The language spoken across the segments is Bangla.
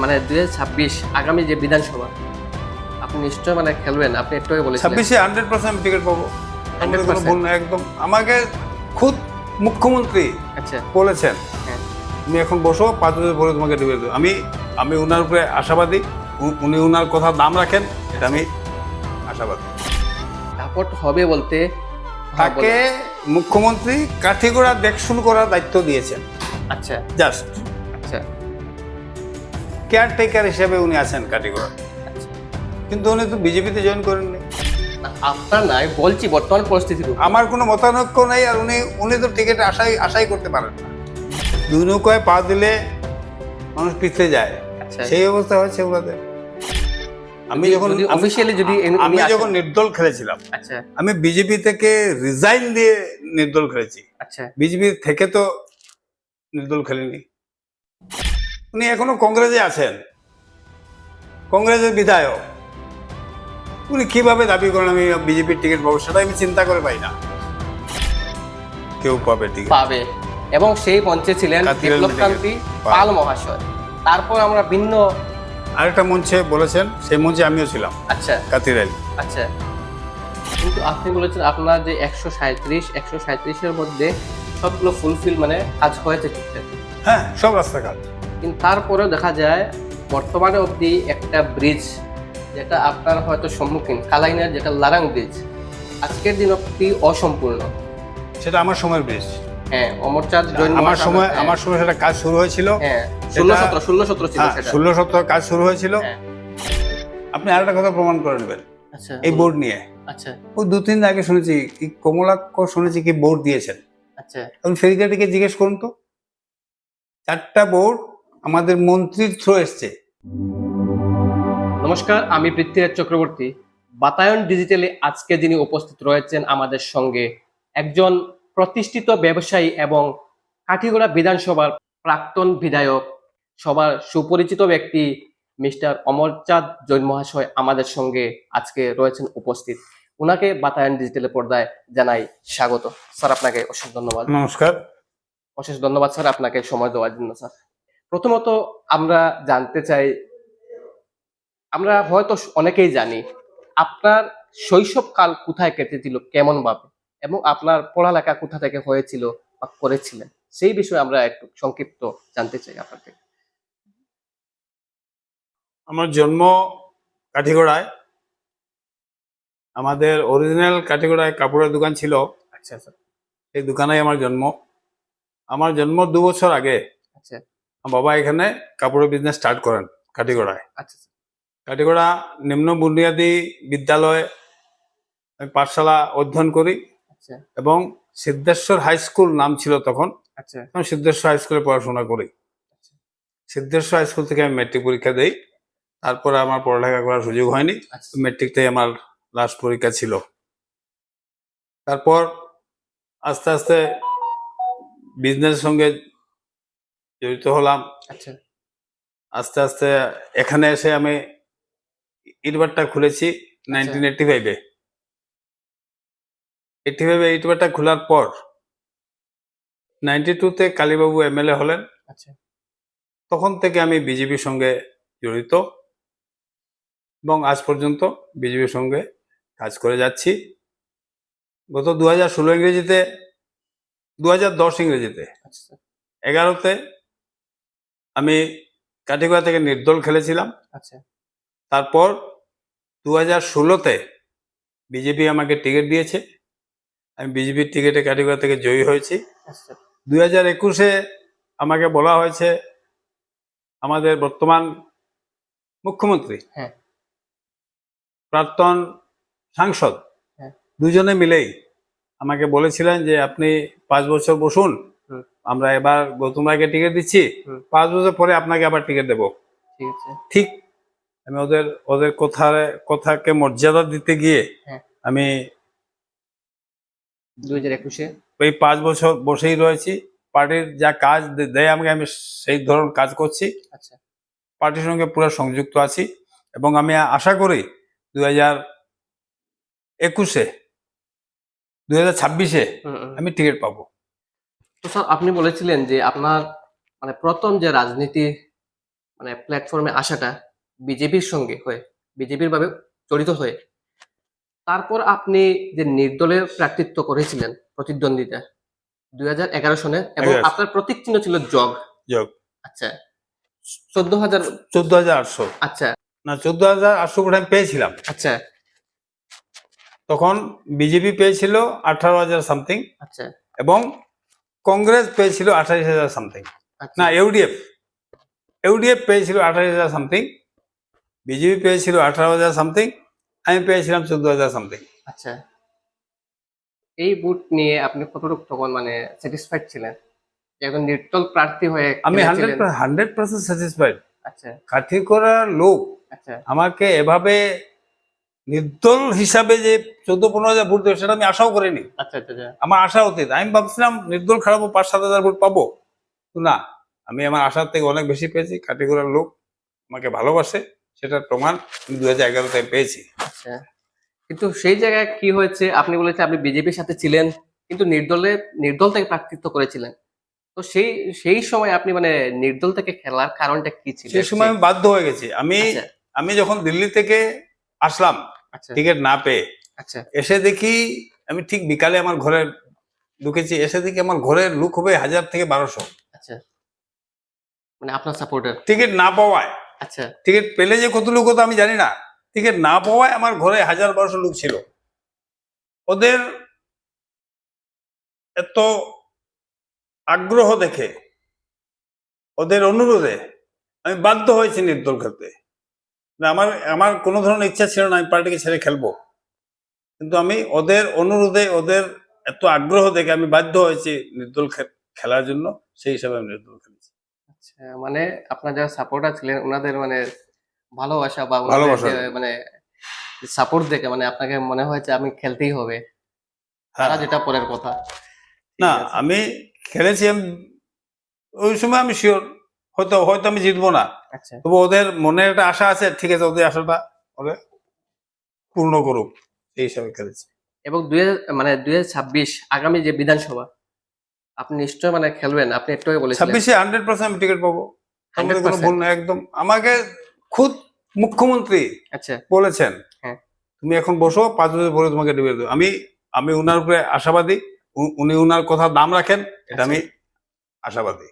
মানে 2026 আগামী যে বিধানসভা আপনি নিশ্চয় মানে খেলবেন, আপনি একটু আগে বলেছিলেন 26-এ 100% আমি টিকিট পাবো। আমাদের কোনো 100%? ভুল না একদম। আমাকে খুদ মুখ্যমন্ত্রী আচ্ছা, বলেছেন, হ্যাঁ। তুমি এখন বসো, 5 বছর পরে তোমাকে টিকিট দেবো। আমি ওনার উপরে আশাবাদী। উনি ওনার কথা দাম রাখেন, এটা আমি আশাবাদী। সাপোর্ট হবে বলতে তাকে মুখ্যমন্ত্রী কাঠিগড়া দেখশুন করার দায়িত্ব দিয়েছেন। আচ্ছা জাস্ট আচ্ছা কেয়ারটেকার হিসেবে উনি আছেন কাঠিগড়া, আচ্ছা। কিন্তু উনি তো বিজেপিতে জয়েন করেননি। না, আপনার নাই বলছি বর্তমান পরিস্থিতির উপর। আমার কোনো মতানৈক্য নেই, আর উনি তো টিকিট আশাই করতে পারেন না। দুই নৌকায় পা দিলে মানুষ পিছলে যায়, আচ্ছা, সেই অবস্থা হয়েছে ওনাদের। আমি যখন অফিসিয়ালি যদি আমি যখন নির্দল খেলেছিলাম, আচ্ছা আমি বিজেপি থেকে রিজাইন দিয়ে নির্দল খেলেছি। আচ্ছা বিজেপি থেকে তো নির্দল খেলেনি। উনি এখনো কংগ্রেসে আছেন, কংগ্রেসের বিধায়ক। উনি কিভাবে দাবি করেন আমি বিজেপির টিকিট পাবো, সেটা আমি চিন্তা করে পাই না। কেউ পাবে টিকিট, পাবে, এবং সেই মঞ্চে ছিলেন কাতিরেল বিপ্লবকান্তি পাল। পাল মহাশয়। তারপর আমরা ভিন্ন আরেকটা মঞ্চে বলেছেন, সেই মঞ্চে আমিও ছিলাম, আচ্ছা কাতিরাইল। আচ্ছা। কিন্তু আপনি বলেছেন আপনার যে 137-137-এর মধ্যে সবগুলো ফুলফিল মানে কাজ হয়েছে ঠিকঠাক, হ্যাঁ, সব রাস্তাঘাট। কিন্তু তারপরেও দেখা যায় বর্তমানে অবধি একটা ব্রিজ যেটা আপনার হয়তো সম্মুখীন কালাইনের যেটা লারাং ব্রিজ আজকের দিন অবধি অসম্পূর্ণ। সেটা আমার সময়ের ব্রিজ। হ্যাঁ, অমরচাঁদ জৈন আমার মহাশয়, সময় হ্যাঁ, আমার সময় সেটা কাজ শুরু হয়েছিল। হ্যাঁ 16-17 ছিল সেটা। 16-17 কাজ শুরু হয়েছিল। হ্যাঁ, আপনি আরেকটা কথা প্রমাণ করে নেবেন আচ্ছা এই বোর্ড নিয়ে। আচ্ছা ওই 2-3 দিন আগে শুনেছি কি কমলাক্ষ শুনেছি কি বোর্ড দিয়েছেন। আচ্ছা আপনি ফেরিঘাটিকে জিজ্ঞেস করুন তো, 4টা বোর্ড আমাদের মন্ত্রীর থ্রু এসছে। নমস্কার, আমি পৃথ্বীরাজ চক্রবর্তী। বাতায়ন ডিজিটালে আজকে যিনি উপস্থিত রয়েছেন আমাদের সঙ্গে, একজন প্রতিষ্ঠিত ব্যবসায়ী এবং কাঠিগড়া বিধানসভার প্রাক্তন বিধায়ক, সবার সুপরিচিত ব্যক্তি মিস্টার অমরচাঁদ জৈন মহাশয় আমাদের সঙ্গে আজকে রয়েছেন উপস্থিত। ওনাকে বাতায়ন ডিজিটালের পর্দায় জানাই স্বাগত। স্যার, আপনাকে অশেষ ধন্যবাদ। নমস্কার। অশেষ ধন্যবাদ স্যার আপনাকে সময় দেওয়ার জন্য। স্যার, প্রথমত আমরা জানতে চাই, আমরা হয়তো অনেকেই জানি আপনার শৈশবকাল কোথায় কেটেছিল, কেমন ভাবে, এবং আপনার পড়ালেখা কোথা থেকে হয়েছিল বা করেছিলেন, সেই বিষয়ে আমরা একটু সংক্ষিপ্ত জানতে চাই আপনার থেকে। আমার জন্ম কাঠিগড়ায়। আমাদের অরিজিনাল কাঠিগড়ায় কাপড়ের দোকান ছিল। আচ্ছা স্যার। সেই দোকানেই আমার জন্ম। আমার জন্ম 2 বছর আগে আচ্ছা আমার বাবা এখানে কাপড়ের বিজনেস স্টার্ট করেন কাঠিগড়ায়। আচ্ছা স্যার। কাঠিগড়া নিম্ন বুনিয়াদী বিদ্যালয়ে আমি পাঠশালা অধ্যয়ন করি, আচ্ছা এবং সিদ্ধেশ্বর হাই স্কুল নাম ছিল তখন। আচ্ছা আমি সিদ্ধেশ্বর হাই স্কুলে পড়াশোনা করি। সিদ্ধেশ্বর হাই স্কুল থেকে আমি মেট্রিক পরীক্ষা দেই। তারপরে আমার পড়ালেখা করার সুযোগ হয়নি। আচ্ছা মেট্রিকটাই আমার লাস্ট পরীক্ষা ছিল। তারপর আস্তে আস্তে বিজনেসের সঙ্গে জড়িত হলাম। আচ্ছা আস্তে আস্তে এখানে এসে আমি ইটভাটা খুলেছি 1985-এ। 85-এ ইটভাটা খোলার পর 92-তে কালীবাবু এমএলএ হলেন। আচ্ছা তখন থেকে আমি বিজেপির সঙ্গে জড়িত, এবং আজ পর্যন্ত বিজেপির সঙ্গে কাজ করে যাচ্ছি। গত 2016 ইংরেজিতে, 2010 ইংরেজিতে, আচ্ছা স্যার। 11তে আমি কাঠিগড়া থেকে নির্দল খেলেছিলাম। আচ্ছা তারপর 2016তে বিজেপি আমাকে টিকিট দিয়েছে। আমি বিজেপির টিকিটে কাঠিগড়া থেকে জয়ী হয়েছি। আচ্ছা 2021-এ আমাকে বলা হয়েছে আমাদের বর্তমান মুখ্যমন্ত্রী, হ্যাঁ প্রাক্তন সাংসদ, হ্যাঁ। দুজনে মিলেই আমাকে বলেছিলেন যে আপনি 5 বছর বসুন, হুম আমরা এবার গৌতম রায়কে টিকিট দিচ্ছি, হুম 5 বছর পরে আপনাকে আবার টিকিট দেবো। ঠিক আছে। ঠিক আমি ওদের কথাকে মর্যাদা দিতে গিয়ে হ্যাঁ, আমি 2021-এ। এই 5 বছর বসেই রয়েছি। পার্টির যা কাজ দেয় আমাকে, আমি সেই ধরনের কাজ করছি। আচ্ছা পার্টির সঙ্গে পুরো সংযুক্ত আছি, এবং আমি আশা করি 2021-এ 2026-এ হুম হুম। আমি টিকিট পাবো। তো স্যার, আপনি বলেছিলেন যে আপনার মানে প্রথম যে রাজনীতি মানে প্ল্যাটফর্মে আসাটা বিজেপির সঙ্গে হয়ে, বিজেপির ভাবে জড়িত হয়ে, তারপর আপনি যে নির্দলীয় প্রার্থিত্ব করেছিলেন প্রতিদ্বন্দ্বিতা 2011 সনে, এবং 11 আপনার প্রতীক চিহ্ন ছিল জগ। যোগ আচ্ছা, 14,000। 14,800 আচ্ছা। না 14,800 ভোট আমি পেয়েছিলাম। আচ্ছা। তখন বিজেপি পেয়েছিল 18,000 সামথিং আচ্ছা। এবং কংগ্রেস পেয়েছিল 28,000 সামথিং। আচ্ছা। না ইউডিএফ ইউডিএফ পেয়েছিল 28,000 সামথিং, বিজেপি পেয়েছিল 18,000 সামথিং, আমি পেয়েছিলাম 14,000 সামথিং। আচ্ছা, এই ভোট নিয়ে আপনি কতটুকু তখন মানে স্যাটিসফাইড ছিলেন যে একজন নির্দল প্রার্থী হয়ে আমি খেলেছিলেন? 100% স্যাটিসফাইড। আচ্ছা। কাঠি করা লোক আচ্ছা। আমাকে এভাবে নির্দল হিসাবে যে 14-15,000 ভোট দেবে সেটা আমি আশাও করিনি। আচ্ছা। আচ্ছা। আচ্ছা। আমার আশা অতীত, আমি ভাবছিলাম নির্দল খারাপ 5-7,000 ভোট পাবো, কিন্তু না, আমি আমার আশার থেকে অনেক বেশি পেয়েছি। কাটিগড়ার লোক আমাকে ভালোবাসে, সেটার প্রমাণ আমি 2011-তে পেয়েছি। আচ্ছা, কিন্তু সেই জায়গায় কি হয়েছে, আপনি বলেছেন আপনি বিজেপির সাথে ছিলেন কিন্তু নির্দল থেকে প্রার্থিত্ব করেছিলেন। তো সেই সেই সময় আপনি মানে নির্দল থেকে খেলার কারণটা কি ছিল? সেই সময় আমি বাধ্য হয়ে গেছি। আচ্ছা। আমি যখন দিল্লি থেকে আসলাম আচ্ছা। টিকিট না পেয়ে, আচ্ছা। এসে দেখি, আমি ঠিক বিকালে আমার ঘরে ঢুকেছি, এসে দেখি আমার ঘরের লোক হবে 1,000 থেকে 1,200। আচ্ছা, মানে আপনার সাপোর্টার। টিকিট না পাওয়ায়, আচ্ছা। টিকিট পেলে যে কত লোক হতো আমি জানি না, টিকিট না পাওয়ায় আমার ঘরে 1,000-1,200 লোক ছিল। ওদের এত আগ্রহ দেখে, ওদের অনুরোধে আমি বাধ্য হয়েছি নির্দল খেলতে। না, আমার আমার কোনো ধরনের ইচ্ছা ছিল না আমি পার্টিকে ছেড়ে খেলবো, কিন্তু আমি ওদের অনুরোধে, ওদের এত আগ্রহ দেখে আমি বাধ্য হয়েছি নির্দল খেলার জন্য। সেই হিসাবে আমি নির্দল খেলেছি। আচ্ছা, মানে আপনার যারা সাপোর্টার ছিলেন ওনাদের মানে ভালোবাসা বা ওনাদের ভালোবাসা। যে মানে সাপোর্ট দেখে মানে আপনাকে মনে হয়েছে আমি খেলতেই হবে, তারা হ্যাঁ, যেটা পরের কথা। না, ঠিক আছে। আমি খেলেছি। ওই সময় আমি শিওর হয়তো হয়তো আমি জিতবো না, আচ্ছা। তবু ওদের মনে একটা আশা আছে, ঠিক আছে ওদের আশাটা ওরা পূর্ণ করুক, এই হিসাবে খেলেছি। এবং মানে 2026 আগামী যে বিধানসভা আপনি নিশ্চয় মানে খেলবেন, আপনি একটু আগে বলেছিলেন। 26-এ 100% আমি টিকিট পাবো, আমাদের কোনো 100%। ভুল নেই একদম। আমাকে খুদ মুখ্যমন্ত্রী আচ্ছা। বলেছেন, হ্যাঁ। তুমি এখন বসো, 5 বছর পরে তোমাকে ডিবেট দেবো। আমি উনার উপরে আশাবাদী, উনি উনার কথা দাম রাখেন, এটা আমি আশাবাদী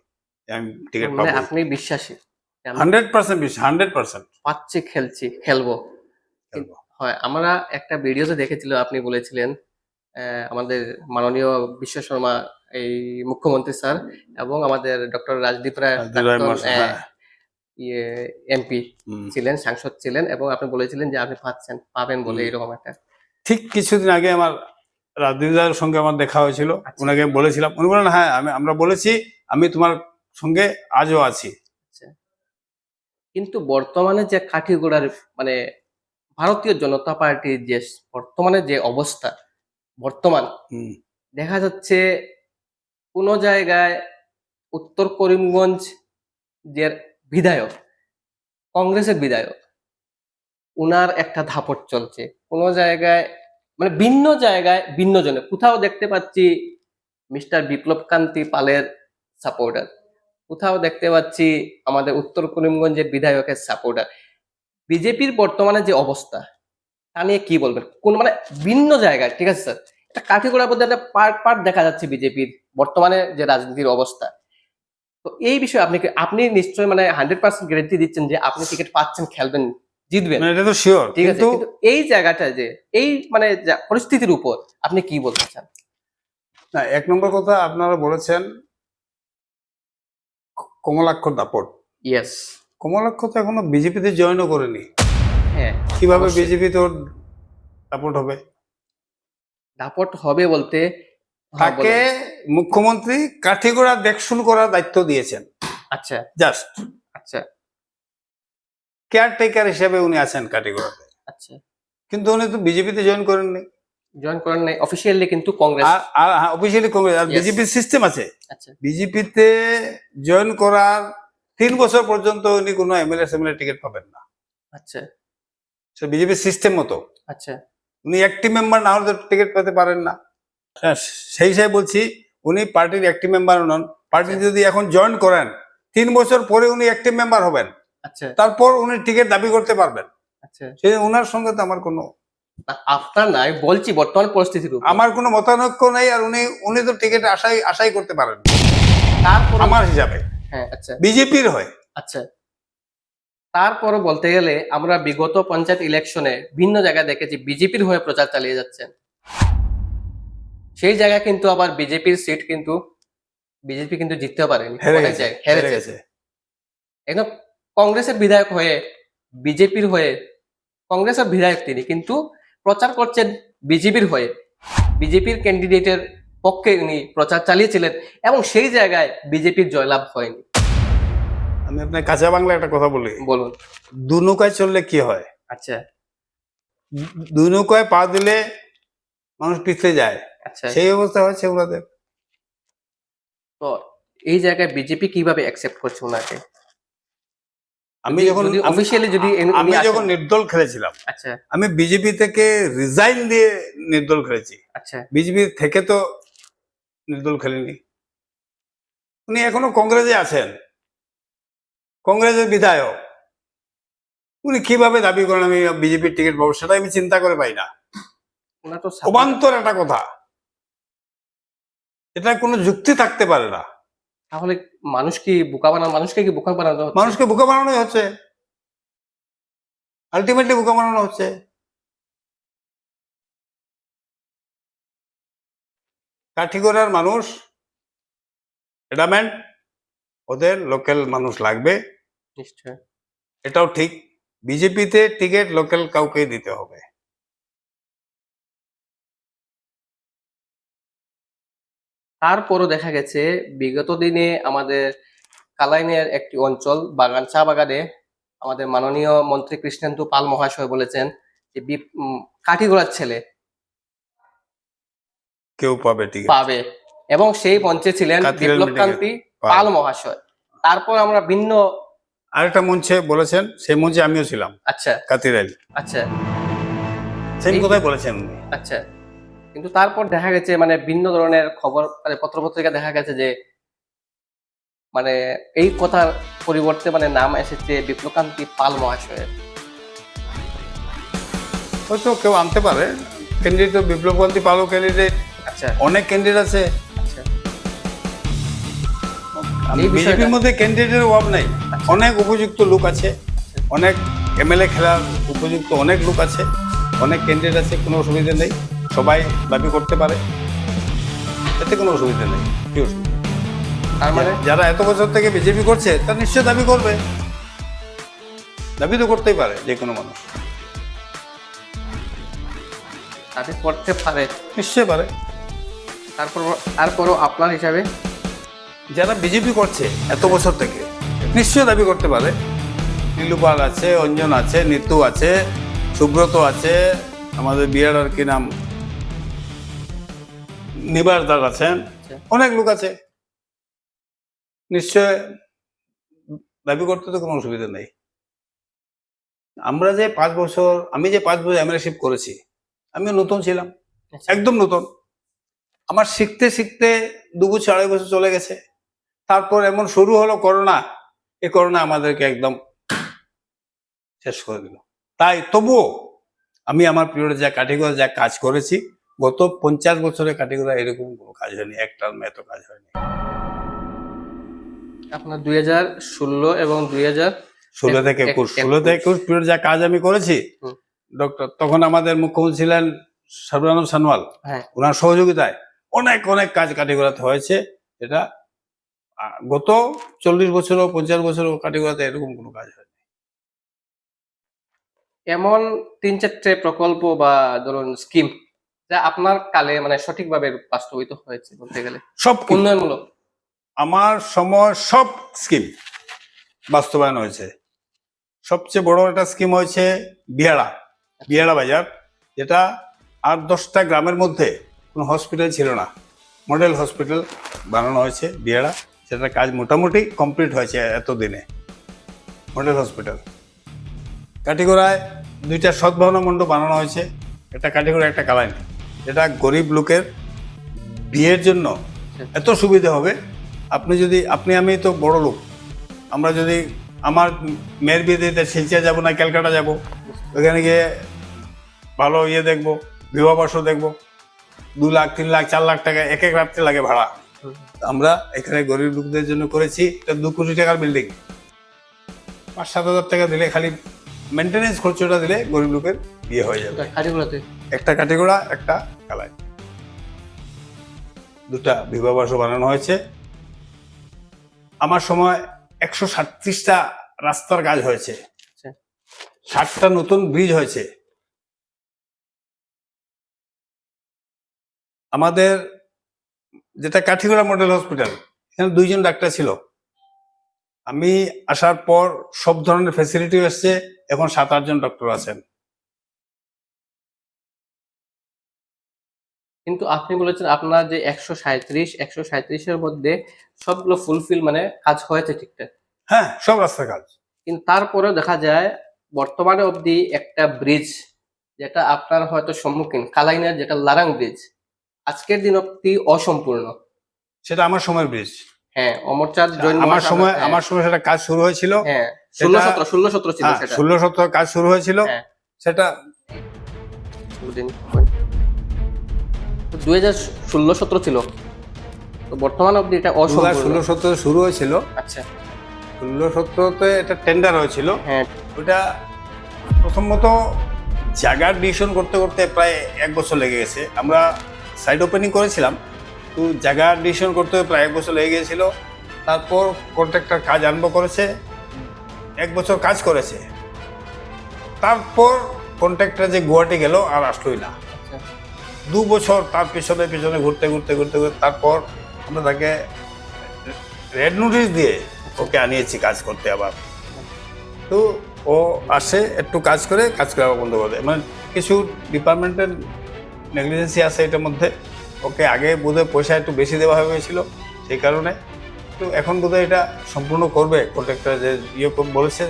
যে আমি টিকিট মানে পাবো। আপনি বিশ্বাসী যে আমি 100% বিশ্বাস, 100% পাচ্ছি, খেলবো। খেলবো। হয়, আমরা একটা ভিডিওতে দেখেছিল আপনি বলেছিলেন আমাদের মাননীয় বিশ্ব শর্মা এই মুখ্যমন্ত্রী স্যার এবং আমাদের ডক্টর রাজদীপ রায় প্রাক্তন হ্যাঁ। ইয়ে এমপি হুম। ছিলেন, সাংসদ ছিলেন, এবং আপনি বলেছিলেন যে আপনি পাবেন বলে এরকম একটা। ঠিক কিছুদিন আগে আমার রাজদীপদার সঙ্গে আমার দেখা হয়েছিল, আচ্ছা। ওনাকে বলেছিলাম, উনি বললেন হ্যাঁ আমরা বলেছি, আমি তোমার সঙ্গে আজও আছি। আচ্ছা, কিন্তু বর্তমানে যে কাঠিগোড়ার মানে ভারতীয় জনতা পার্টির যে বর্তমানে যে অবস্থা, বর্তমান হুম। দেখা যাচ্ছে কোনো জায়গায় উত্তর করিমগঞ্জ যে বিধায়ক, কংগ্রেসের বিধায়ক, উনার একটা দাপট চলছে। কোনো জায়গায় মানে ভিন্ন জায়গায় ভিন্ন জনে, কোথাও দেখতে পাচ্ছি মিস্টার বিপ্লব কান্তি পালের সাপোর্টার, কোথাও দেখতে পাচ্ছি আমাদের উত্তর করিমগঞ্জের বিধায়কের সাপোর্টার। বিজেপির বর্তমানে যে অবস্থা তা নিয়ে কি বলবেন? কোন মানে ভিন্ন জায়গায়, ঠিক আছে স্যার, একটা কাঠিগোড়ার মধ্যে একটা পার্ট দেখা যাচ্ছে বিজেপির বর্তমানে যে রাজনীতির অবস্থা। তো এই বিষয়ে আপনি নিশ্চয়ই মানে 100% গ্যারান্টি দিচ্ছেন যে আপনি টিকিট পাচ্ছেন, খেলবেন, জিতবেন, না, এটা তো শিওর, ঠিক আছে, কিন্তু কিন্তু এই জায়গাটা যে এই মানে পরিস্থিতির উপর আপনি কি বলতে চান? না, 1 নম্বর কথা আপনারা বলেছেন কমলাক্ষর দাপট। ইয়েস। কমলাক্ষ তো এখনো বিজেপিতে জয়েনও করেনি, হ্যাঁ, কিভাবে অবশ্যই। বিজেপি তোর দাপট হবে? দাপট হবে বলতে হ্যাঁ, তাকে বলেন। মুখ্যমন্ত্রী কাঠিগোড়া দেখশুন করার দায়িত্ব দিয়েছেন, আচ্ছা। জাস্ট আচ্ছা। কেয়ারটেকার হিসেবে উনি আছেন কাঠিগোড়াতে, আচ্ছা, কিন্তু উনি তো বিজেপিতে জয়েন করেননি। জয়েন করেন নাই অফিসিয়ালি, কিন্তু কংগ্রেস। আর আর অফিসিয়ালি কংগ্রেস, আর Yes. বিজেপির সিস্টেম আছে, আচ্ছা। বিজেপিতে জয়েন করার 3 বছর পর্যন্ত উনি কোনো এমএলএ টিকিট পাবেন না। আচ্ছা। সে বিজেপির সিস্টেম মতো, আচ্ছা। উনি অ্যাক্টিভ মেম্বার না হলে টিকিট পেতে পারেন না। হ্যাঁ, সেই হিসাবে বলছি, উনি পার্টির অ্যাক্টিভ মেম্বার নন। পার্টি যদি এখন জয়েন করেন 3 বছর পরে উনি অ্যাক্টিভ মেম্বার হবেন। আচ্ছা তারপর উনি টিকিট দাবি করতে পারবেন। আচ্ছা, সে ওনার সঙ্গে তো আমার কোনো আপনার না, আমি বলছি বর্তমান পরিস্থিতির উপর। আমার কোনো মতানৈক্য নেই। আর উনি উনি তো টিকিট আশাই করতে পারেন তারপর আমার হিসাবে, হ্যাঁ আচ্ছা বিজেপির হয়। আচ্ছা, তারপরও বলতে গেলে আমরা বিগত পঞ্চায়েত ইলেকশনে ভিন্ন জায়গায় দেখেছি বিজেপির হয়ে প্রচার চালিয়ে যাচ্ছেন। সেই জায়গায় কিন্তু আবার বিজেপির সিট কিন্তু বিজেপি কিন্তু জিততেও পারেনি, হেরে অনেক গেছে, জায়গায় হেরে হেরেছে। গেছে। একদম কংগ্রেসের বিধায়ক হয়ে, বিজেপির হয়ে, কংগ্রেসের বিধায়ক তিনি কিন্তু প্রচার করছেন বিজেপির হয়ে, বিজেপির ক্যান্ডিডেটের পক্ষে উনি প্রচার চালিয়েছিলেন এবং সেই জায়গায় বিজেপির জয়লাভ হয়নি। আমি আপনার কাঁচা বাংলা একটা কথা বলি, বলুন। দু নৌকায় চললে কি হয়? আচ্ছা দু নৌকায় পা দিলে মানুষ পিছলে যায়, আচ্ছা, সেই অবস্থা হচ্ছে ওনাদের। তো এই জায়গায় বিজেপি কিভাবে অ্যাকসেপ্ট করছে ওনাকে? আমি যখন যদি অফিসিয়ালি যদি আমি উনি যখন আসেন। নির্দল খেলেছিলাম, আচ্ছা আমি বিজেপি থেকে রিজাইন দিয়ে নির্দল খেলেছি। আচ্ছা বিজেপি থেকে তো নির্দল খেলেনি। উনি এখনো কংগ্রেসে আছেন, কংগ্রেসের বিধায়ক। উনি কিভাবে দাবি করেন আমি বিজেপির টিকিট পাবো, সেটা আমি চিন্তা করে পাই না। ওনার তো অবান্তর একটা কথা, এটা কোনো যুক্তি থাকতে পারে না। তাহলে মানুষকে কি বোকা বানানো হচ্ছে? মানুষকে বোকা বানানোই হচ্ছে, আলটিমেটলি বোকা বানানো হচ্ছে। কাঠিগড়ার মানুষ এডামেন্ট, ওদের লোকাল মানুষ লাগবে, নিশ্চয়। এটাও ঠিক। বিজেপিতে টিকিট লোকাল কাউকে দিতে হবে। তারপরও দেখা গেছে বিগত দিনে আমাদের কালাইনের একটি অঞ্চল চা বাগানে আমাদের মাননীয় মন্ত্রী কৃষ্ণেন্দু পাল মহাশয় বলেছেন যে কাঠিগোড়ার ছেলে কেউ পাবে টিকিট পাবে, এবং সেই মঞ্চে ছিলেন কাতিরেল বিপ্লব মিটিংয়ে কান্তি পাল মহাশয়। তারপর আমরা ভিন্ন আরেকটা মঞ্চে বলেছেন, সেই মঞ্চে আমিও ছিলাম, আচ্ছা কাতিরাইল, আচ্ছা সেম এই- কথাই বলেছেন উনি। আচ্ছা, কিন্তু তারপর দেখা গেছে মানে ভিন্ন ধরনের খবর, মানে পত্রপত্রিকা দেখা গেছে যে মানে এই কথার পরিবর্তে মানে নাম এসেছে বিপ্লবকান্তি পাল মহাশয়ের। হয়তো কেউ আনতে পারে ক্যান্ডিডেট, তো বিপ্লবকান্তি পালও ক্যান্ডিডেট, আচ্ছা অনেক ক্যান্ডিডেট আছে। আচ্ছা, এই বিষয়টা- বিজেপির মধ্যে ক্যান্ডিডেটের অভাব নাই, অনেক উপযুক্ত লোক আছে, অনেক এমএলএ খেলার উপযুক্ত অনেক লোক আছে, অনেক ক্যান্ডিডেট আছে, কোনো অসুবিধা নেই। সবাই দাবি করতে পারে, এতে কোনো অসুবিধা নেই। কি অসুবিধা? তার মানে যারা এত বছর থেকে বিজেপি করছে তারা নিশ্চয় দাবি করবে, দাবি তো করতেই পারে যে কোনো মানুষ, তাদের করতে পারে, নিশ্চয় পারে। তারপরও আপনার হিসাবে যারা বিজেপি করছে এত বছর থেকে নিশ্চয় দাবি করতে পারে। নীলুপাল আছে, অঞ্জন আছে, নিতু আছে, সুব্রত আছে, আমাদের বিয়ার কি নাম, নিবারদার আছেন, অনেক লোক আছে, নিশ্চয় দাবি করতে তো কোনো অসুবিধা নেই। আমরা যে 5 বছর, আমি যে 5 বছর এমএলএশিপ করেছি, আমিও নতুন ছিলাম, একদম নতুন। আমার শিখতে শিখতে 2 বছর 2.5 বছর চলে গেছে। তারপর এমন শুরু হলো করোনা, এই করোনা আমাদেরকে একদম শেষ করে দিল। তাই তবুও আমি আমার পিরিয়ডে যা কাঠিগড়া যা কাজ করেছি, গত 50 বছরে কাঠিগড়া এরকম কোনো কাজ হয়নি, এক টার্মে এত কাজ হয়নি। আপনার 2016 এবং 16 থেকে 21 পিরিয়ড যা কাজ আমি করেছি, হুম। ডক্টর তখন আমাদের মুখ্যমন্ত্রী ছিলেন সর্বানন্দ সোনোয়াল, হ্যাঁ ওনার সহযোগিতায় অনেক অনেক কাজ কাঠিগড়াতে হয়েছে। এটা গত 40 বছরও 50 বছরও কাঠিগড়াতে এরকম কোনো কাজ হয়নি। এমন 3-4টে প্রকল্প বা ধরুন স্কিম যা আপনার কালে মানে সঠিকভাবে বাস্তবায়িত হয়েছে বলতে গেলে, সব উন্নয়নমূলক। আমার সময় সব স্কিম বাস্তবায়ন হয়েছে। সবচেয়ে বড় একটা স্কিম হয়েছে বিহারা বাজার, যেটা 8-10টা গ্রামের মধ্যে কোনো হসপিটাল ছিল না, মডেল হসপিটাল বানানো হয়েছে বিহারা। সেটার কাজ মোটামুটি কমপ্লিট হয়েছে এতদিনে, মডেল হসপিটাল। কাঠিগড়ায় 2টা সদ্ভাবনা মণ্ডপ বানানো হয়েছে, একটা কাঠিগড়া একটা কালাইন, যেটা গরিব লোকের বিয়ের জন্য এত সুবিধা হবে। আপনি আমি তো বড় লোক, আমরা যদি আমার মেয়ের বিয়ে দিতে শিলচর যাবো না ক্যালকাটা যাব, ওখানে গিয়ে ভালো ইয়ে দেখবো, বিবাহবর্ষ দেখবো, 2 লাখ 3 লাখ 4 লাখ টাকা এক এক রাত্রে লাগে ভাড়া। আমরা এখানে গরিব লোকদের জন্য করেছি, এটা 2 কোটি টাকার বিল্ডিং। 5-7 হাজার টাকা দিলে, খালি মেনটেনেন্স খরচটা দিলে গরিব লোকের বিয়ে হয়ে যাবে। কাঠিগুড়াতে একটা কাঠিগোড়া, একটা কালাই, 2টা বিবাহবর্ষ বানানো হয়েছে। আমার সময় 137টা রাস্তার কাজ হয়েছে, 60টা নতুন ব্রিজ হয়েছে। আমাদের যেটা কাঠিগোড়া মডেল হসপিটাল, এখানে 2 জন ডাক্তার ছিল। আমি আসার পর সব ধরনের ফ্যাসিলিটি এসছে, এখন 7-8 জন ডক্টর আছেন। কিন্তু আপনি বলেছেন আপনার যে 137-137-এর মধ্যে সবগুলো ফুলফিল মানে কাজ হয়েছে ঠিকঠাক, হ্যাঁ, সব রাস্তার কাজ। কিন্তু তারপরেও দেখা যায় বর্তমানে অবধি একটা ব্রিজ যেটা আপনার হয়তো সম্মুখীন কালাইনের যেটা লারাং ব্রিজ আজকের দিন অবধি অসম্পূর্ণ। সেটা আমার সময়ের ব্রিজ। হ্যাঁ, অমরচাঁদ জৈন আমার মহাসভা, সময় হ্যাঁ, আমার সময় সেটা কাজ শুরু হয়েছিল। হ্যাঁ, সেটা- 16-17 ছিল সেটা। 16-17 কাজ শুরু হয়েছিল। হ্যাঁ, সেটা 2016-17 ছিল, তো বর্তমানে অবধি এটা অসম্পূর্ণ। 16-17 শুরু হয়েছিল। আচ্ছা, 16-17-তে এটা টেন্ডার হয়েছিল। হ্যাঁ, ওটা প্রথমত জায়গার ডিসিশন করতে করতে প্রায় 1 বছর লেগে গেছে। আমরা সাইড ওপেনিং করেছিলাম, তো জায়গার ডিসিশন করতে প্রায় 1 বছর লেগে গিয়েছিল। তারপর কন্ট্রাক্টর কাজ আরম্ভ করেছে, 1 বছর কাজ করেছে। তারপর কন্ট্রাক্টর যে গুয়াহাটি গেল আর আসলোই না। আচ্ছা, 2 বছর তার পেছনে পেছনে ঘুরতে ঘুরতে ঘুরতে ঘুরতে তারপর আমরা তাকে রেড নোটিশ দিয়ে ওকে আনিয়েছি কাজ করতে আবার। তো ও আসে, একটু কাজ করে আবার বন্ধ করে দেয়। মানে কিছু ডিপার্টমেন্টের নেগলিজেন্সি আছে এটার মধ্যে। ওকে আগে বোধহয় পয়সা একটু বেশি দেওয়া হয়েছিল, সেই কারণে। তো এখন বোধহয় এটা সম্পূর্ণ করবে, কন্ট্রাক্টর যে বলেছে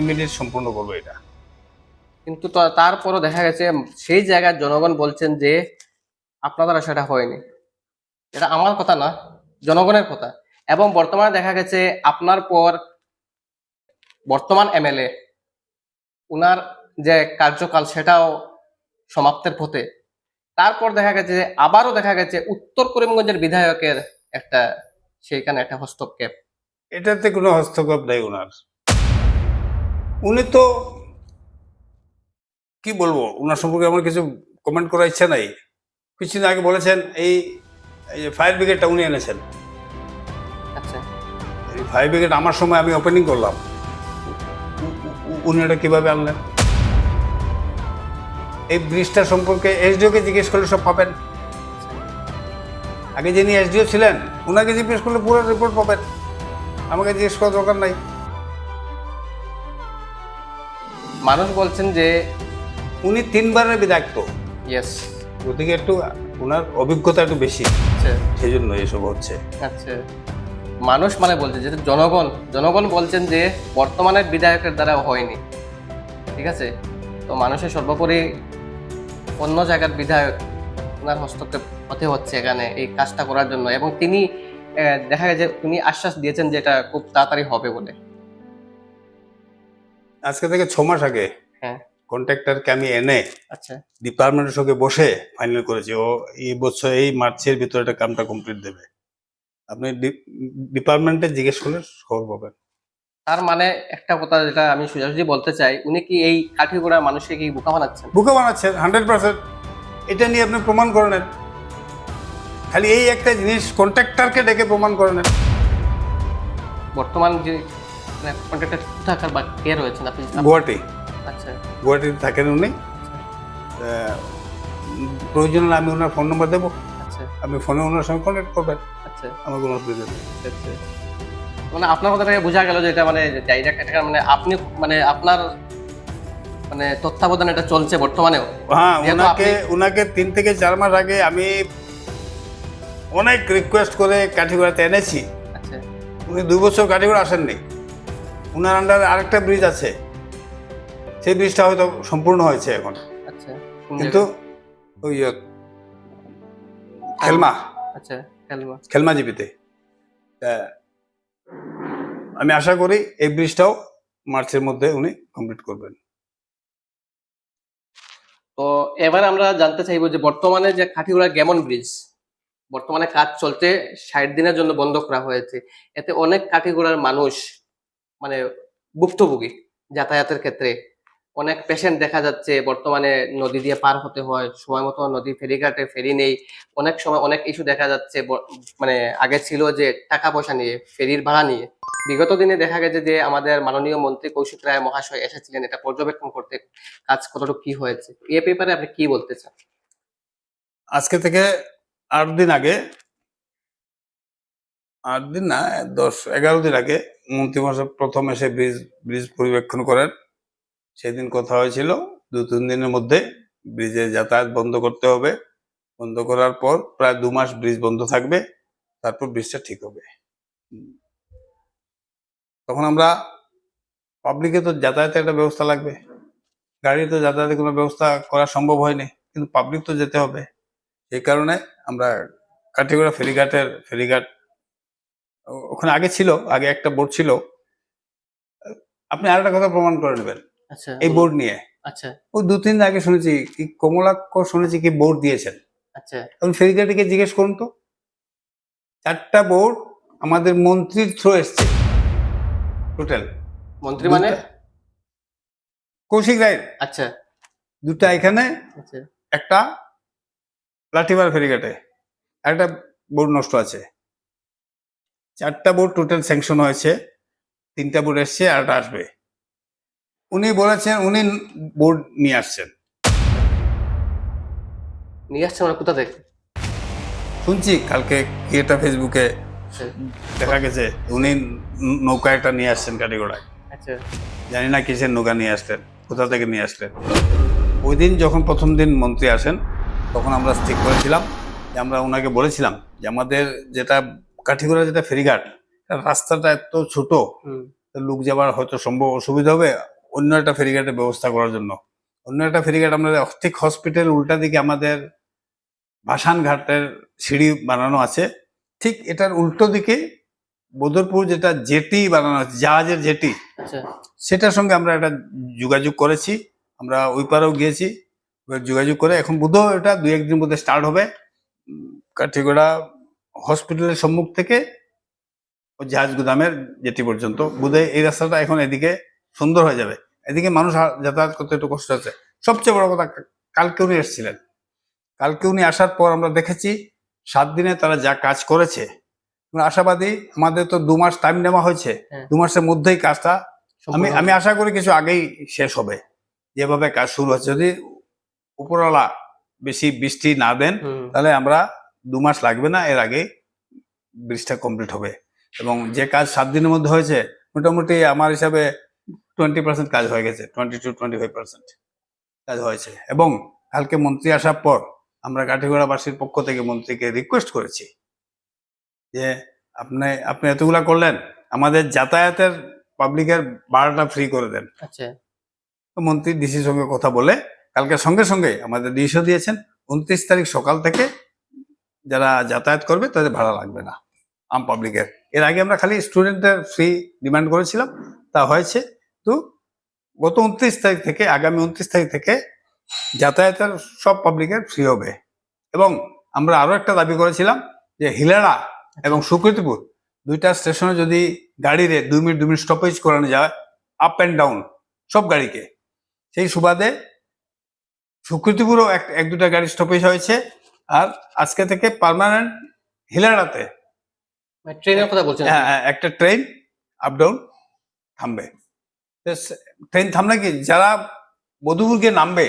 ইমিডিয়েট সম্পূর্ণ করবে এটা। কিন্তু তারপরও দেখা গেছে সেই জায়গায় জনগণ বলছেন যে আপনার দ্বারা সেটা হয়নি। এটা আমার কথা না, জনগণের কথা। এবং বর্তমানে দেখা গেছে আপনার পর বর্তমান এমএলএ উনার যে কার্যকাল সেটাও সমাপ্তের পথে। তারপর দেখা গেছে যে আবারও দেখা গেছে উত্তর করিমগঞ্জের বিধায়কের একটা সেইখানে একটা হস্তক্ষেপ। এটাতে কোনো হস্তক্ষেপ নেই ওনার। উনি তো কি বলবো, ওনার সম্পর্কে আমার কিছু কমেন্ট করার ইচ্ছা নাই। কিছুদিন আগে বলেছেন এই ফায়ার ব্রিগেডটা উনি এনেছেন। আচ্ছা, এই ফায়ার ব্রিগেড আমার সময় আমি ওপেনিং করলাম, উনি এটা কিভাবে আনলেন? এই ব্রিজটা সম্পর্কে এসডিওকে জিজ্ঞেস করলে সব পাবেন। আগে যিনি এসডিও ছিলেন ওনাকে জিজ্ঞেস করলে পুরো রিপোর্ট পাবেন, আমাকে জিজ্ঞেস করার দরকার নাই। মানুষ বলছেন যে উনি 3বারের বিধায়ক, তো ইয়েস, গতিকে একটু ওনার অভিজ্ঞতা একটু বেশি, আচ্ছা, সেই জন্য এসব হচ্ছে। আচ্ছা। মানুষ মানে বলছে যে জনগণ বলছেন যে বর্তমানের বিধায়কের দ্বারা হয়নি, ঠিক আছে। তো মানুষের সর্বোপরি অন্য জায়গার বিধায়ক ওনার হস্তক্ষেপ হতে হচ্ছে এখানে এই কাজটা করার জন্য, এবং তিনি দেখা যায় যে তিনি আশ্বাস দিয়েছেন যে এটা খুব তাড়াতাড়ি হবে বলে। আজকে থেকে 6 মাস আগে হ্যাঁ, কন্ট্রাক্টরকে আমি এনে আচ্ছা, ডিপার্টমেন্টের সঙ্গে বসে ফাইনাল করেছি। ও এই বছর এই মার্চের ভিতরে এটা কামটা কমপ্লিট দেবে। আপনি ডিপার্টমেন্টে জিজ্ঞেস করলে খবর পাবেন। তার মানে একটা কথা যেটা আমি সোজাসুজি বলতে চাই, উনি কি এই কাঠিগোড়া মানুষকে কি বোকা বানাচ্ছেন? বুকে বানাচ্ছেন 100%। এটা নিয়ে আপনি প্রমাণ করে নেন, খালি এই একটা জিনিস কন্ট্রাক্টরকে ডেকে প্রমাণ করে নেন। বর্তমান যে কন্ট্রাক্টর কোথাকার বা কে রয়েছেন আপনি? গুয়াহাটি, আচ্ছা, গুয়াহাটিতে থাকেন উনি। প্রয়োজন হলে আমি ওনার ফোন নম্বর দেবো, আচ্ছা, আপনি ফোনে ওনার সঙ্গে কন্ট্যাক্ট করবেন, আচ্ছা, আমার কোনো অসুবিধা নেই। আচ্ছা। মানে আপনার কথা থেকে বোঝা গেল যে এটা মানে ডাইরেক্ট এটা মানে আপনি মানে আপনার মানে তত্ত্বাবধানে এটা চলছে বর্তমানেও। হ্যাঁ, যেহেতু ওনাকে 3 থেকে 4 মাস আগে আমি অনেক রিকোয়েস্ট করে কাঠিগড়াতে এনেছি। আচ্ছা, উনি 2 বছর কাঠিগড়া আসেননি। ওনার আন্ডারে আরেকটা ব্রিজ আছে, সেই ব্রিজটা হয়তো সম্পূর্ণ হয়েছে এখন, আচ্ছা, কোন কিন্তু জায়গায়? ওই খেলমা আচ্ছা, খেলবা। খেলমা জিপিতে। আমি আশা করি এই ব্রিজটাও মার্চের মধ্যে উনি কমপ্লিট করবেন। তো এবার আমরা জানতে চাইবো যে বর্তমানে যে কাঠিগড়া গেমন ব্রিজ বর্তমানে কাজ চলতে 60 দিনের জন্য বন্ধ করা হয়েছে, এতে অনেক কাঠিগড়ার মানুষ মানে ভুক্তভোগী যাতায়াতের ক্ষেত্রে। অনেক পেশেন্ট দেখা যাচ্ছে বর্তমানে নদী দিয়ে পার হতে হয়, সময় মতো নদী ফেরিঘাটে ফেরি নেই। অনেক সময় অনেক ইস্যু দেখা যাচ্ছে, মানে আগে ছিল যে টাকা পয়সা নিয়ে, ফেরির ভাড়া নিয়ে। বিগত দিনে দেখা গেছে যে আমাদের মাননীয় মন্ত্রী কৌশিক রায় মহাশয় এসেছিলেন এটা পর্যবেক্ষণ করতে, কাজ কতটুকু কি হয়েছে এ ব্যাপারে আপনি কি বলতে চান? আজকে থেকে 8 দিন আগে, 8 দিন না, 10-11 দিন আগে মন্ত্রীমশাই প্রথম এসে ব্রিজ ব্রিজ পরিবেক্ষণ করেন। সেদিন কথা হয়েছিল 2-3 দিনের মধ্যে ব্রিজে যাতায়াত বন্ধ করতে হবে। বন্ধ করার পর প্রায় 2 মাস ব্রিজ বন্ধ থাকবে, তারপর ব্রিজটা ঠিক হবে। তখন আমরা পাবলিকে তো যাতায়াতের একটা ব্যবস্থা লাগবে, গাড়ি তো যাতায়াতের কোনো ব্যবস্থা করা সম্ভব হয়নি, কিন্তু পাবলিক তো যেতে হবে। এই কারণে আমরা কাঠিগড়া ফেরিঘাট ওখানে আগে ছিল, আগে একটা বোর্ড ছিল। আপনি আর একটা কথা প্রমাণ করে নেবেন আচ্ছা এই বলুন। বোর্ড নিয়ে। আচ্ছা। ওই 2-3 দিন আগে শুনেছি কি কমলাক্ষ শুনেছি কি বোর্ড দিয়েছেন। আচ্ছা। এখন ফেরিঘাটিকে জিজ্ঞেস করুন তো, 4টা বোর্ড আমাদের মন্ত্রীর থ্রু এসছে টোটাল। মন্ত্রী মানে? কৌশিক রায়ের। আচ্ছা। 2টা এখানে, আচ্ছা। একটা লাঠিমার ফেরিঘাটে, একটা বোর্ড নষ্ট আছে। 4টা বোর্ড টোটাল স্যাংশন হয়েছে, 3টা বোর্ড এসছে আর একটা আসবে। উনি বলেছেন উনি বোর্ড নিয়ে আসছেন। নিয়ে আসছে মানে কোথা থেকে? শুনছি কালকে কি একটা ফেসবুকে আচ্ছা। দেখা গেছে উনি নৌকা একটা নিয়ে আসছেন কাটিগড়ায়। আচ্ছা। জানি না কিসের নৌকা নিয়ে আসলেন, কোথা থেকে নিয়ে আসলেন। ওই দিন যখন প্রথম দিন মন্ত্রী আসেন তখন আমরা ঠিক করেছিলাম যে আমরা ওনাকে বলেছিলাম যে আমাদের যেটা কাঠিগড়া যেটা ফেরিঘাট, রাস্তাটা এত ছোট, হুম। লোক যাবার হয়তো সম্ভব অসুবিধা হবে, অন্য একটা ফেরিঘাটের ব্যবস্থা করার জন্য। অন্য একটা ফেরিঘাট আমরা ঠিক হসপিটাল উল্টা দিকে আমাদের ভাসান ঘাটের সিঁড়ি বানানো আছে, ঠিক এটার উল্টো দিকে বদরপুর যেটা জেটি বানানো আছে, জাহাজের জেটি, আচ্ছা। সেটার সঙ্গে আমরা একটা যোগাযোগ করেছি। আমরা ওই পারেও গিয়েছি, যোগাযোগ করে এখন বোধহয় এটা 2-1 দিন মধ্যে স্টার্ট হবে। কাঠিগড়া হসপিটালের সম্মুখ থেকে ও জাহাজ গুদামের জেটি পর্যন্ত বোধহয় এই রাস্তাটা এখন এদিকে সুন্দর হয়ে যাবে। এদিকে মানুষ যাতায়াত করতে একটু কষ্ট হচ্ছে। সবচেয়ে বড় কথা, কালকে উনি এসেছিলেন। কালকে উনি আসার পর আমরা দেখেছি 7 দিনে তারা যা কাজ করেছে, আমরা আশাবাদী। আমাদের তো 2 মাস টাইম নেওয়া হয়েছে, হ্যাঁ। 2 মাসের মধ্যেই কাজটা আমি সম্পূর্ণ আমি আশা করি কিছু আগেই শেষ হবে। যেভাবে কাজ শুরু হচ্ছে, যদি উপরওয়ালা বেশি বৃষ্টি না দেন হুম। তাহলে আমরা 2 মাস লাগবে না, এর আগে ব্রিজটা কমপ্লিট হবে। এবং যে কাজ 7 দিনের মধ্যে হয়েছে মোটামুটি আমার হিসাবে 20% কাজ হয়ে গেছে, 20-25% কাজ হয়েছে। এবং কালকে মন্ত্রী আসার পর আমরা কাঠিগড়াবাসীর পক্ষ থেকে মন্ত্রীকে রিকোয়েস্ট করেছি যে আপনি আপনি এতগুলা করলেন, আমাদের যাতায়াতের পাবলিকের ভাড়াটা ফ্রি করে দেন। আচ্ছা। তো মন্ত্রী ডিসির সঙ্গে কথা বলে কালকে সঙ্গে সঙ্গে আমাদের ডিসিও দিয়েছেন, 29 তারিখ সকাল থেকে যারা যাতায়াত করবে তাদের ভাড়া লাগবে না, আম পাবলিকের। এর আগে আমরা খালি স্টুডেন্টের ফ্রি ডিমান্ড করেছিলাম, তা হয়েছে। তো গত 29 তারিখ থেকে, আগামী 29 তারিখ থেকে যাতায়াতের সব পাবলিকের ফ্রি হবে। এবং আমরা আরো একটা দাবি করেছিলাম যে হিলাড়া এবং সুকৃতিপুর 2টা স্টেশনে যদি গাড়িরে 2 মিনিট স্টপেজ করানো যায়, আপ অ্যান্ড ডাউন সব গাড়িকে, সেই সুবাদে সুকৃতিপুরও এক 2টা গাড়ি স্টপেজ হয়েছে। আর আজকে থেকে পার্মানেন্ট হিলাড়াতে ট্রেনের কথা বলছেন আপনি? একটা ট্রেন আপ ডাউন থামবে। ট্রেন থামলে কি যারা বধুপুর গিয়ে নামবে,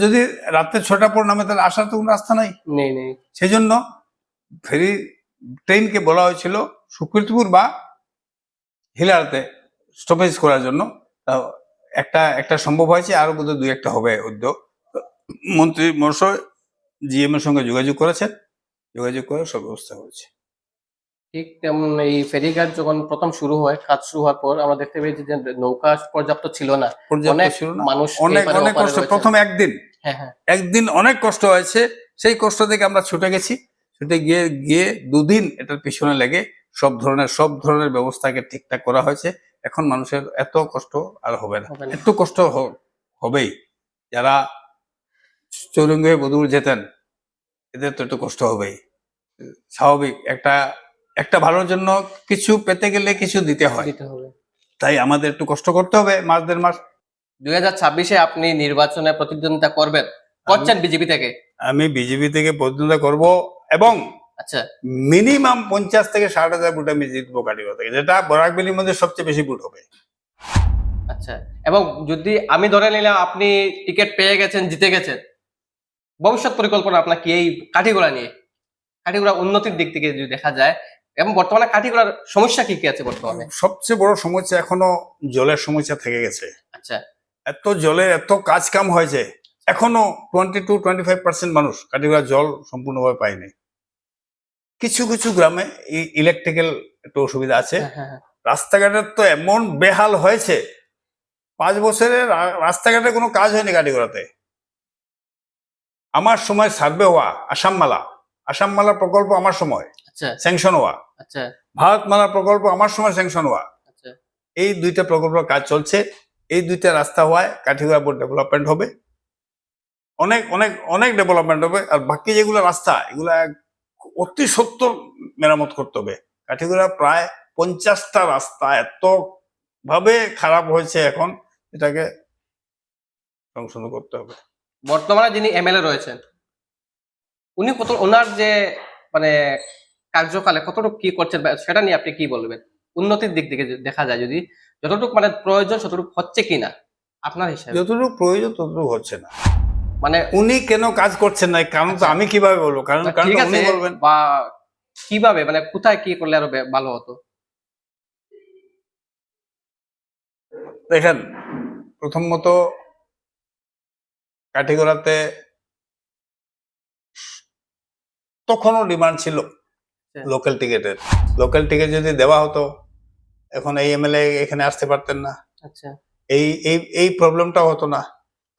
যদি রাত্রে 6টার পর নামে তাহলে আসার তো কোনো রাস্তা নাই। নেই নেই। সেই জন্য ফেরি ট্রেনকে বলা হয়েছিল সুকৃতিপুর বা হিলাড়াতে স্টপেজ করার জন্য। একটা একটা সম্ভব হয়েছে, আরো বোধহয় 2-1টা হবে উদ্যোগ। মন্ত্রী মহাশয় জিএম এর সঙ্গে যোগাযোগ করেছেন, যোগাযোগ করে সব ব্যবস্থা হয়েছে। ঠিক তেমন এই ফেরিঘাট যখন প্রথম শুরু হয়, কাজ শুরু হওয়ার পর আমরা দেখতে পেয়েছি যে নৌকা পর্যাপ্ত ছিল না। পর্যাপ্ত অনেক ছিল না, মানুষ অনেক এপারে অনেক ওপারে কষ্ট। রয়েছে। প্রথম একদিন হ্যাঁ হ্যাঁ। একদিন অনেক কষ্ট হয়েছে, সেই কষ্ট থেকে আমরা ছুটে গেছি। ছুটে গিয়ে 2 দিন এটার পিছনে লেগে সব ধরনের ব্যবস্থাকে ঠিকঠাক করা হয়েছে। এখন মানুষের এত কষ্ট আর হবে না। হবে না। একটু কষ্ট হবেই। যারা চৌরঙ্গি হয়ে বদুর যেতেন, এদের তো একটু কষ্ট হবেই, স্বাভাবিক। একটা ভালোর জন্য কিছু পেতে গেলে কিছু দিতে হয়, দিতে হবে। তাই আমাদের একটু কষ্ট করতে হবে মাস দেড় মাস। 2026-এ আপনি নির্বাচনে প্রতিদ্বন্দ্বিতা করছেন বিজেপি থেকে? আমি বিজেপি থেকে প্রতিদ্বন্দ্বিতা করব এবং আচ্ছা মিনিমাম 50 থেকে 60,000 ভোট আমি জিতবো কাটিগড়া থেকে, যেটা বরাকবেলির মধ্যে সবচেয়ে বেশি ভোট হবে। আচ্ছা, এবং যদি আমি ধরে নিলাম আপনি টিকিট পেয়ে গেছেন, জিতে গেছেন, ভবিষ্যৎ পরিকল্পনা আপনার কি এই কাঠিগোড়া নিয়ে? কাঠিগোড়া উন্নতির দিক থেকে যদি দেখা যায়, এবং বর্তমানে কাঠিগোড়ার সমস্যা কি কি আছে বর্তমানে? সবচেয়ে বড় সমস্যা এখনো জলের সমস্যা থেকে গেছে। আচ্ছা এত জলের এত কাজ কাম হয়েছে, এখনো 20-25% মানুষ কাটিগড়া জল সম্পূর্ণভাবে পায়নি। কিছু কিছু গ্রামে ইলেকট্রিক্যাল একটু অসুবিধা আছে। হ্যাঁ হ্যাঁ হ্যাঁ। রাস্তাঘাটের তো এমন বেহাল হয়েছে, 5 বছরের রাস্তাঘাটে কোনো কাজ হয়নি কাটিগড়াতে। আমার সময় সার্ভে হওয়া আসামমালা প্রকল্প আমার সময় আচ্ছা স্যাংশন হওয়া, আচ্ছা ভারতমালা প্রকল্প আমার সময় স্যাংশন হওয়া, আচ্ছা এই দুইটা প্রকল্পের কাজ চলছে। এই দুইটা রাস্তা হওয়ায় কাঠিগড়া বোর্ড ডেভেলপমেন্ট হবে, অনেক অনেক অনেক ডেভেলপমেন্ট হবে। আর বাকি যেগুলো রাস্তা, এগুলা অতি সত্তর মেরামত করতে হবে। কাঠিগড়া প্রায় 50টা রাস্তা এত ভাবে খারাপ হয়েছে, এখন এটাকে সংশোধন করতে হবে। বর্তমানে যিনি এমএলএ রয়েছেন, উনি ওনার যে মানে কার্যকালে কতটুকু কি করছেন বা সেটা নিয়ে আপনি কি বলবেন? উন্নতির দিক থেকে যদি দেখা যায়, যদি যতটুকু মানে প্রয়োজন ততটুকু হচ্ছে কিনা আপনার হিসাবে? যতটুকু প্রয়োজন ততটুকু হচ্ছে না। মানে উনি কেন কাজ করছেন না, কারণ তো আমি কিভাবে বলবো, কারণ ঠিক আছে, উনি বলবেন। বা কিভাবে, মানে কোথায় কি করলে আরো ভালো হতো? দেখেন, প্রথমত কাঠিগড়াতে তখনও ডিমান্ড ছিল লোকাল টিকিটের। লোকাল টিকিট যদি দেওয়া হতো, এখন এই এমএলএ এখানে আসতে পারতেন না, আচ্ছা এই এই এই প্রবলেমটা হতো না।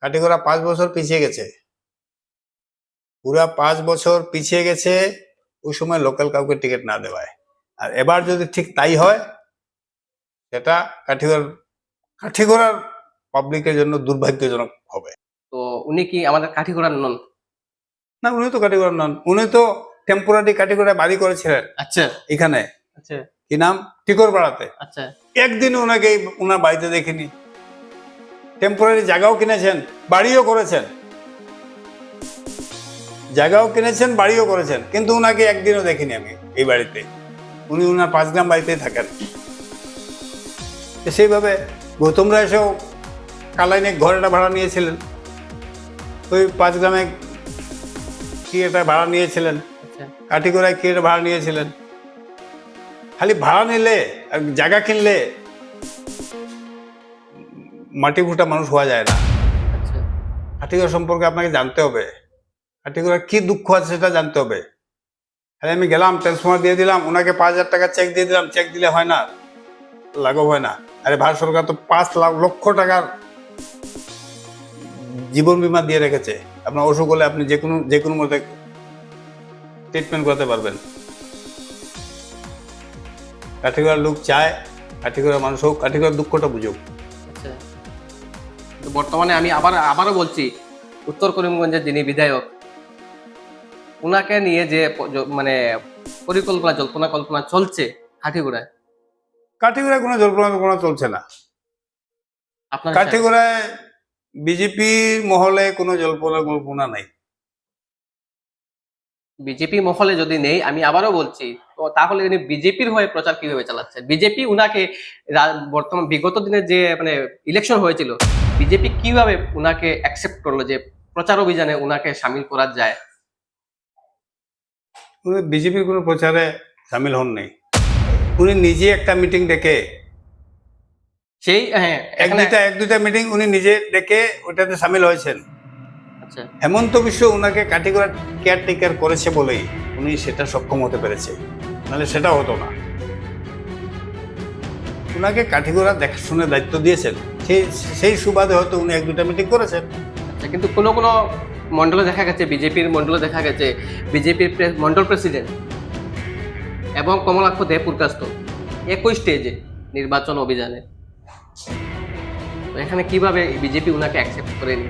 কাঠিগড়া 5 বছর পিছিয়ে গেছে, পুরা 5 বছর পিছিয়ে গেছে ওই সময় লোকাল কাউকে টিকিট না দেওয়ায়। আর এবার যদি ঠিক তাই হয়, সেটা কাঠিগড়ার পাবলিকের জন্য দুর্ভাগ্যজনক হবে। তো উনি কি আমাদের কাঠিগোড়ার নন? না, উনি তো কাঠিগড়ার নন, উনি তো টেম্পোরারি কাঠিগড়ায় বাড়ি করেছিলেন আচ্ছা এখানে, আচ্ছা কি নাম, টিকর পাড়াতে। আচ্ছা একদিন ওনাকে ওনার বাড়িতে দেখিনি। টেম্পোরারি জায়গাও কিনেছেন, বাড়িও করেছেন, জায়গাও কিনেছেন, বাড়িও করেছেন, কিন্তু ওনাকে একদিনও দেখিনি আমি এই বাড়িতে। উনি ওনার 5 গ্রাম বাড়িতেই থাকেন। সেইভাবে গৌতম রায় এসেও কালাইনে ঘরটা ভাড়া নিয়েছিলেন, ওই 5 গ্রামে কি একটা ভাড়া নিয়েছিলেন, আচ্ছা কাঠিগড়ায় কি একটা ভাড়া নিয়েছিলেন। খালি ভাড়া নিলে আর জায়গা কিনলে মাটি ফুটা মানুষ হওয়া যায় না। আচ্ছা কাঠিগড়া সম্পর্কে আপনাকে জানতে হবে, কাঠিগড়ার কি দুঃখ আছে সেটা জানতে হবে। খালি আমি গেলাম, ট্রান্সফার দিয়ে দিলাম, ওনাকে 5,000 টাকা চেক দিয়ে দিলাম, চেক দিলে হয় না, লাঘব হয় না। আরে ভারত সরকার তো 5 লক্ষ টাকার জীবন বীমা দিয়ে রেখেছে, আপনার অসুখ হলে আপনি যে কোনো মতে ট্রিটমেন্ট করতে পারবেন। কাঠিগড়ার লোক চায় কাঠিগড়ার মানুষ হোক, কাঠিগড়ার দুঃখটা বুঝুক। আচ্ছা, তো বর্তমানে আমি আবারও বলছি, উত্তর করিমগঞ্জের যিনি বিধায়ক, উনাকে নিয়ে যে মানে জল্পনা কল্পনা চলছে কাঠিগোড়ায়, কাঠিগড়ায় কোনো জল্পনা চলছে না। আপনার কাঠিগড়ায় বিজেপির মহলে কোনো জল্পনা নাই। বিজেপি মহলে যদি নেই, আমি আবারও বলছি, তো তাহলে উনি বিজেপির হয়ে প্রচার কিভাবে চালাচ্ছেন? বিজেপি উনাকে বর্তমান বিগত দিনে যে মানে ইলেকশন হয়েছিল, বিজেপি কিভাবে উনাকে অ্যাকসেপ্ট করলো যে প্রচার অভিযানে উনাকে সামিল করা যায়? উনি বিজেপির কোনো প্রচারে সামিল হন নাই। উনি নিজে একটা মিটিং ডেকে, সেই হ্যাঁ এক দুইটা মিটিং উনি নিজে ডেকে ওটাতে সামিল হয়েছেন। আচ্ছা হেমন্ত বিশ্ব উনাকে কাঠিগড়া কেয়ারটেকার করেছে বলেই উনি সেটা সক্ষম হতে পেরেছে, নাহলে সেটা হতো না। উনাকে কাঠিগড়া দেখাশোনার দায়িত্ব দিয়েছেন, সেই সুবাদে হয়তো উনি 1-2টা মিটিং করেছেন। আচ্ছা, কিন্তু কোনো কোনো মন্ডলে দেখা গেছে, বিজেপির মন্ডলে দেখা গেছে, বিজেপির মন্ডল প্রেসিডেন্ট এবং কমলাক্ষ দেবপুরকাস্ত একই স্টেজে নির্বাচন অভিযানে। তো এখানে কিভাবে বিজেপি উনাকে অ্যাকসেপ্ট করেনি?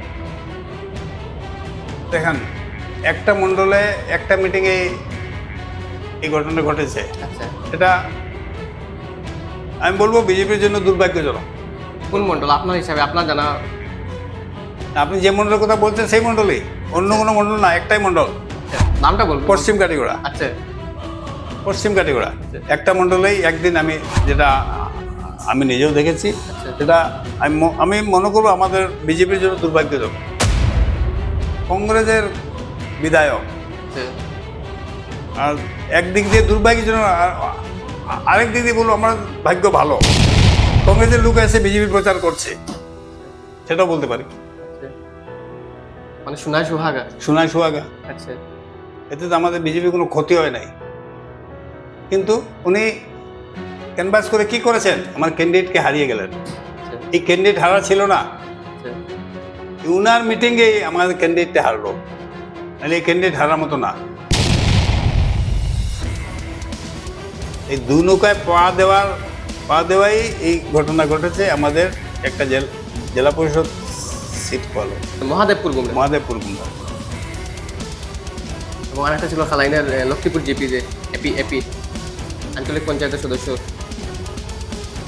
দেখেন, একটা মণ্ডলে একটা মিটিংয়ে এই ঘটনা ঘটেছে, আচ্ছা, এটা আমি বলবো বিজেপির জন্য দুর্ভাগ্যজনক। কোন মন্ডল আপনার হিসাবে, আপনার জানা? আপনি যে মণ্ডলের কথা বলছেন সেই মণ্ডলেই, অন্য কোনো মণ্ডল না, একটাই মণ্ডল, নামটা বলবেন? পশ্চিম কাটিগড়া। আচ্ছা, পশ্চিম কাটিগড়া একটা মণ্ডলেই একদিন যেটা আমি নিজেও দেখেছি, আচ্ছা, সেটা আমি মনে করবো আমাদের বিজেপির জন্য দুর্ভাগ্যজনক। কংগ্রেসের বিধায়ক, আচ্ছা, আর একদিক দিয়ে দুর্ভাগ্যজনক, আরেক দিক দিয়ে বলবো আমার ভাগ্য ভালো, কংগ্রেসের লোক এসে বিজেপি প্রচার করছে, সেটাও বলতে পারি। আচ্ছা। মানে সোনায় সোহাগা। সোনায় সোহাগা, আচ্ছা, এতে তো আমাদের বিজেপি কোনো ক্ষতি হয় নাই, কিন্তু উনি ক্যানভাস করে কি করেছেন, আমার ক্যান্ডিডেটকে হারিয়ে গেলেন। আচ্ছা, এই ক্যান্ডিডেট হারা ছিল না, আচ্ছা, উনার মিটিংয়ে আমাদের ক্যান্ডিডেটটা হারলো, নাহলে এই ক্যান্ডিডেট হারার মতো না। এই দু নৌকায় পা দেওয়াই এই ঘটনা ঘটেছে। আমাদের একটা জেলা পরিষদ সিট পালো মহাদেবপুর গুমরা। মহাদেবপুর কুন্ডা। এবং আরেকটা ছিল খালাইনের লক্ষ্মীপুর জিপি, যে এপি এপি আঞ্চলিক পঞ্চায়েতের সদস্য।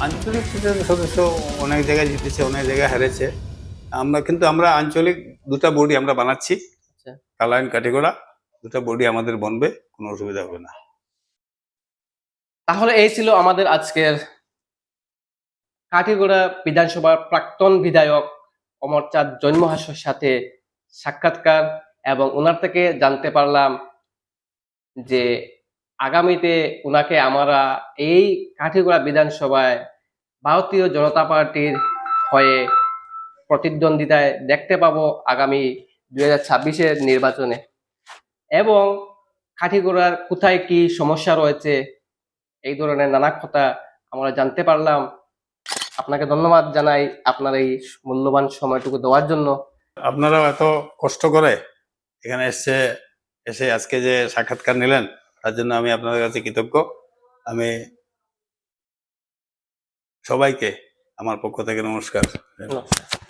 আঞ্চলিক পরিষদের সদস্য অনেক জায়গায় জিতেছে, অনেক জায়গায় হেরেছে। আমরা আঞ্চলিক দুটা বডি আমরা বানাচ্ছি, আচ্ছা, কালাইন কাটিগড়া, দুটা বডি আমাদের বনবে, কোনো অসুবিধা হবে না। তাহলে এই ছিল আমাদের আজকের কাঠিগড়া বিধানসভার প্রাক্তন বিধায়ক অমরচাঁদ জন্মহাসের সাথে সাক্ষাৎকার, এবং ওনার থেকে জানতে পারলাম যে আগামীতে ওনাকে আমরা এই কাঠিগড়া বিধানসভায় ভারতীয় জনতা পার্টির হয়ে প্রতিদ্বন্দ্বিতায় দেখতে পাবো আগামী 2026-এর নির্বাচনে। এবং কাঠিগড়ার কোথায় কি সমস্যা রয়েছে, এই ধরনের নানা কথা আমরা জানতে পারলাম। আপনাকে ধন্যবাদ জানাই আপনার এই মূল্যবান সময়টুকু দেওয়ার জন্য। আপনারাও এত কষ্ট করে এখানে এসে আজকে যে সাক্ষাৎকার নিলেন, তার জন্য আমি আপনাদের কাছে কৃতজ্ঞ। আমি সবাইকে আমার পক্ষ থেকে নমস্কার। নমস্কার।